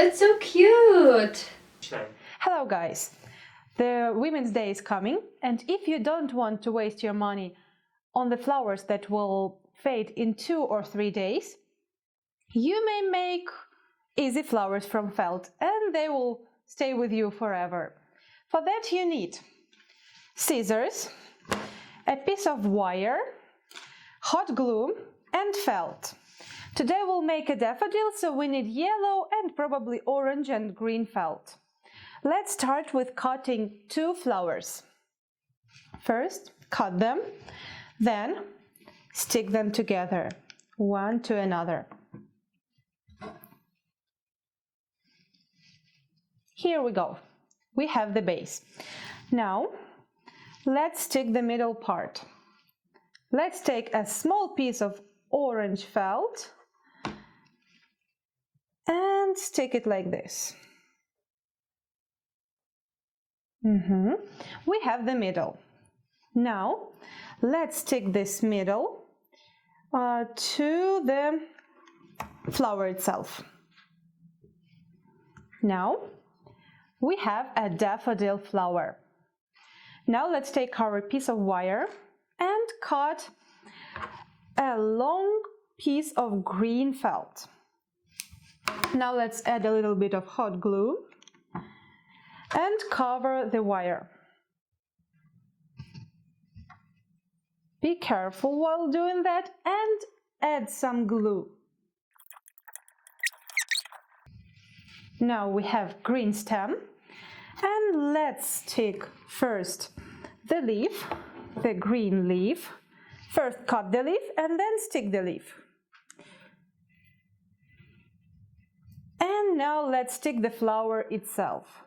That's so cute! Hello guys! The Women's Day is coming, and if you don't want to waste your money on the flowers that will fade in 2 or 3 days, you may make easy flowers from felt and they will stay with you forever. For that you need scissors, a piece of wire, hot glue and felt. Today we'll make a daffodil, so we need yellow and probably orange and green felt. Let's start with cutting 2 flowers. First, cut them, then stick them together, one to another. Here we go. We have the base. Now, let's stick the middle part. Let's take a small piece of orange felt and stick it like this. We have the middle. Now, let's stick this middle to the flower itself. Now, we have a daffodil flower. Now let's take our piece of wire and cut a long piece of green felt. Now let's add a little bit of hot glue and cover the wire. Be careful while doing that and add some glue. Now we have green stem, and let's stick first the leaf, the green leaf. First cut the leaf and then stick the leaf. And now let's stick the flower itself.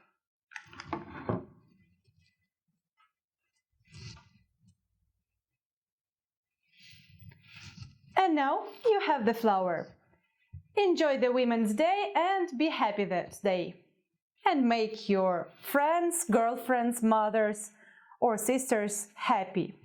And now you have the flower. Enjoy the Women's Day and be happy that day. And make your friends, girlfriends, mothers or sisters happy.